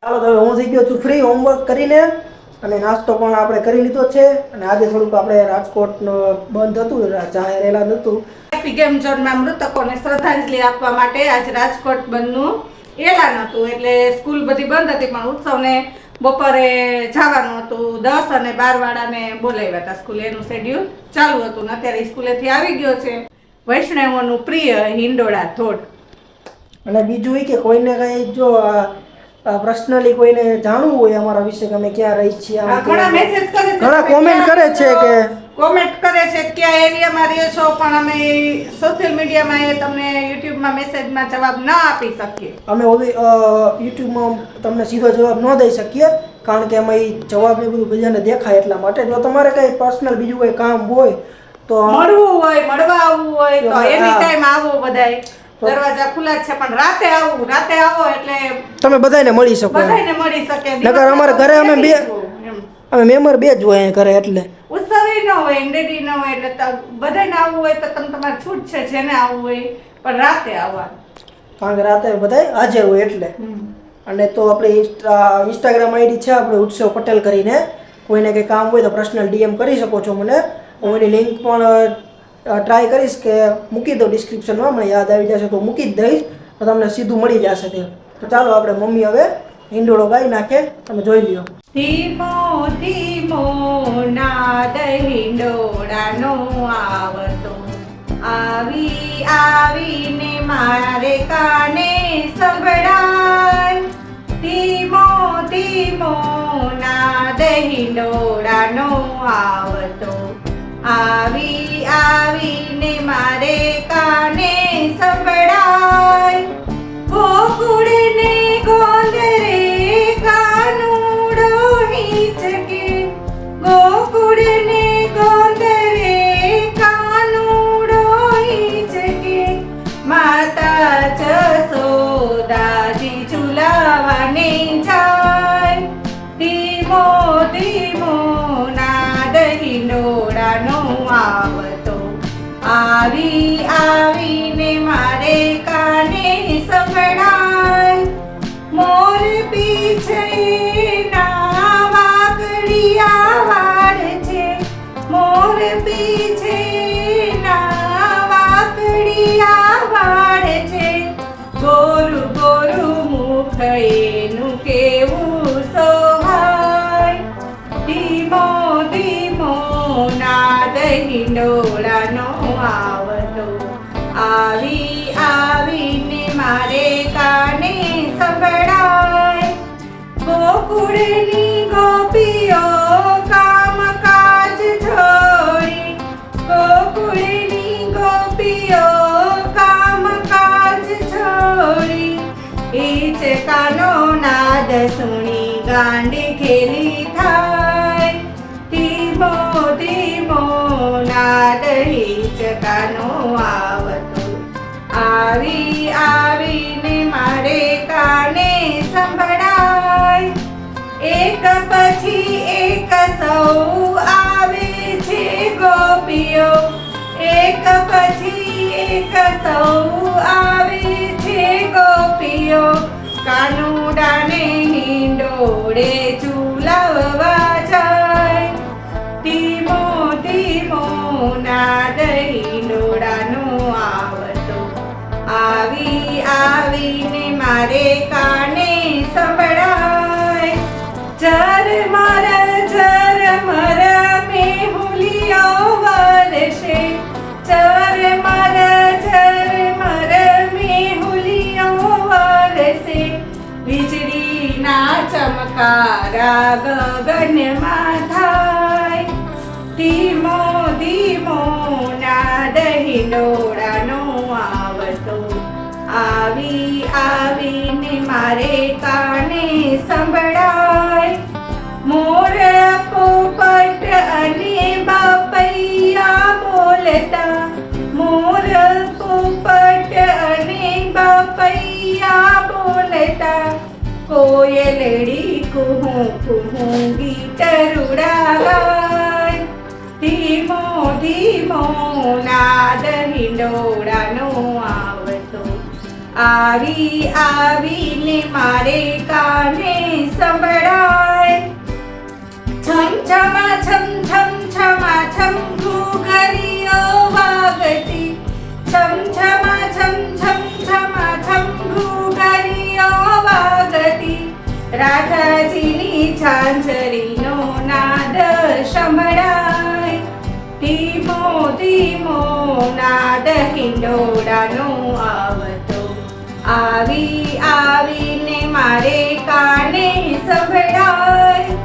ચાલો તો હું થઈ ગયો છું ફ્રી હોમવર્ક કરીને અને નાસ્તો પણ આપણે કરી લીધો છે અને આજે થોડુંક આપણે રાજકોટનો બંધ હતું જાહેર એલાન હતું હેપી ગેમ ઝોનમાં મૃતકોને શ્રદ્ધાંજલિ આપવા માટે આજ રાજકોટ બંધનું એલાન હતું એટલે સ્કૂલ બધી બંધ હતી પણ ઉત્સવને બપોરે જવાનું હતું 10 અને 12 વાળાને બોલાવ્યા હતા સ્કૂલે એનું શેડ્યુલ ચાલુ હતું ને અત્યારે સ્કૂલેથી આવી ગયો છે વૈષ્ણવોનું પ્રિય હિંડોળા ધોધ અને બીજું એ કે કોઈને કઈ જો પર્સનલી કોઈને જાણવું હોય અમારા વિશે કે અમે ક્યાં રહી છીએ ઘણા મેસેજ કરે છે ઘણા કોમેન્ટ કરે છે કે કોમેન્ટ કરે છે કયા એરિયામાં રહે છો પણ અમે સોશિયલ મીડિયામાં એ તમને યુટ્યુબમાં મેસેજમાં જવાબ ના આપી શકીએ અમે યુટ્યુબમાં તમને સીધો જવાબ ન દઈ શકીએ કારણ કે અમે જવાબ ને બધું બધાને દેખાય એટલા માટે જો તમારે કઈ પર્સનલ બીજું કોઈ કામ હોય તો મળવું હોય મળવા આવવું હોય તો એની ટાઈમ આવો બધાય દરવાજા ખુલ્લા છે પણ રાતે આવો એટલે તમે બધાને મળી શકો બધાને મળી શકે નકર અમારા ઘરે અમે મેમ્બર બે જ હોય ઘરે એટલે ઉત્સવી ન હોય ઇન્ડેડી ન હોય એટલે બધાને આવવું હોય તો તમારી છૂટ છે જેને આવવું હોય પણ રાતે આવવાનું કારણ કે રાતે બધા હાજર હોય એટલે અને તો આપણે ઇન્સ્ટાગ્રામ આઈડી છે આપણે ઉત્સવ પટેલ કરીને કોઈને કંઈ કામ હોય તો પર્સનલ ડીએમ કરી શકો છો મને હું એની લિંક પણ ટ્રાય કરીશ કે મૂકી દો ડિસ્ક્રિપ્શનમાં મને યાદ આવી જશે તો મૂકી જ દઈશ તો તમને સીધું મળી જશે તે તો ચાલો આપણે મમ્મી હવે હિંડોળો ગાઈ નાખે તમે જોઈ લ્યો ધીમો ધીમો નાદ હિંડોળાનો આવતો આવીને મારે કાને સંભળાય ધીમો ધીમો નાદ હિંડોળાનો આવતો આવીને મારે કાને સંભળાય ગોકુળને ગોંદરે કાનુડો હિંચકે ગોકુળને ગોંદરે કાનુડો હિંચકે માતા જસોદાજી ઝુલાવાને જાય ધીમો ધીમો નાદ હિંડોળાનો આવતો આવીને મારે કાને સંભળાય મોર પીછે ના વાકડિયા વાળ છે મોર પીછે ના વાકડિયા વાળ છે ગોરુ ગોરુ મુખ એનું કેવું સોહાય ધીમો ધીમો નાદ હિંડોળાનો આવતો આવીને મારે કાને સંભળાય ગોકુળની ગોપીઓ કામ કાજ છોડી ગોકુળની ગોપીઓ કામ કાજ છોડી હિંચકાનો નાદ સુણી ગાંડી ખેલી થાય ધીમો ધીમો નાદ હિંચકાનો આવતો આવીને મારે કાને સંભળાય એક પછી એક સૌ આવે છે ગોપીઓ એક પછી એક સૌ આવે છે ગોપીઓ કાનુડાને હિંડોળે ઝુલાવવા જાય ધીમો ધીમો નાદ હિંડોળાનો આવતો આવીને મારે કાને સંભળાય ઝરમર મેહુલીઓ વરસે ઝરમર મેહુલીઓ વરસે વીજળીના ચમકારા ગગનમાં થાય ધીમો ધીમો નાદ હિંડોળાનો આવતો આવીને મારે કાને સંભળાય મોર પોપટ અને બાપૈયા બોલતા મોર પોપટ અને બાપૈયા બોલતા કોયલડી કુહુ કુહુ ગીત રૂડાવાય ધીમો ધીમો નાદ હિંડોળાનો આવતો આવી આવીને મારે કાને સંભળાય. છમ છમા છમ છમ છમા છમ ઘૂઘરીઓ વાગતી. છમ છમા છમ છમ છમા છમ ઘૂઘરીઓ વાગતી. રાધાજીની ઝાંઝરીનો નાદ સંભળાય. ધીમો ધીમો નાદ હિંડોળાનો આવતો. આવી આવીને મારે કાને સંભળાય.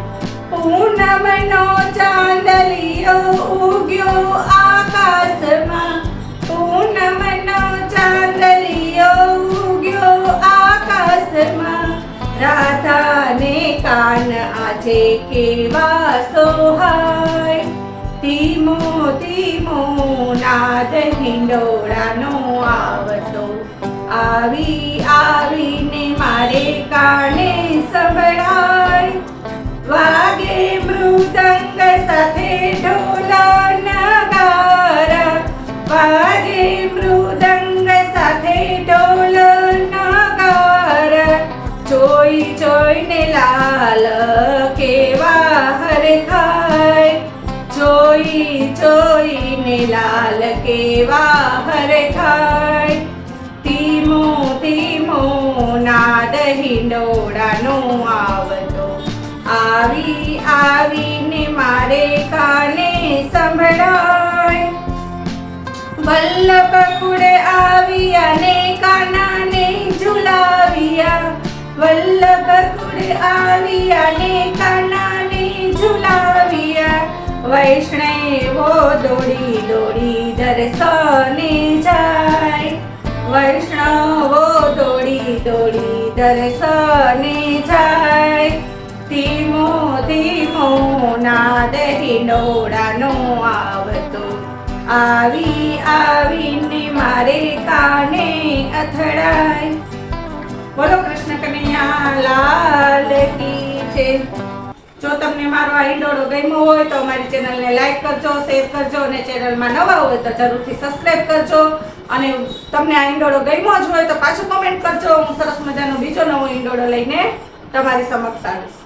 પૂનમનો ચાંદલિયો ઉગ્યો આકાશમાં. પૂનમનો ચાંદલિયો ઉગ્યો આકાશમાં. રાધાને કાન આજે કેવા સોહાય. ધીમો ધીમો નાદ હિંડોળાનો આવતો. આવી આવીને મારે કાને સંભળાય. વાગે મૃદંગ સાથે ઢોલ નગારા. વાગે મૃદંગ સાથે ઢોલ નગારા. જોઈ જોઈને લાલ કેવા હરખાય. જોઈ જોઈને લાલ કેવા હરખાય. ધીમો ધીમો નાદ હિંડોળાનો આવતો. આવી આવીને મારે કાને સંભળાય. વલ્લભ કુળે આવ્યા ને કાનાને ઝુલાવ્યા. વલ્લભ કુળે આવ્યા ને કાનાને ઝુલાવ્યા. વૈષ્ણવો દોડી દોડી દર્શને જાય. વૈષ્ણવો દોડી દોડી દર્શને જાય. ધીમો ધીમો નાદ હિંડોળાનો આવતો. આવી આવીને મારે કાને અથડાય. બોલો કૃષ્ણ કનૈયા લાલ કી જય. જો તમને મારો આ હિંડોળો ગમ્યો હોય તો અમારી ચેનલને લાઈક કરજો, શેર કરજો અને ચેનલમાં નવા હોય તો જરૂરથી સબસ્ક્રાઇબ કરજો. અને તમને આ હિંડોળો ગમ્યો જ હોય તો પાછું કમેન્ટ કરજો. હું સરસ મજાનો બીજો નવો હિંડોળો લઈને તમારી સમક્ષ આવીશ.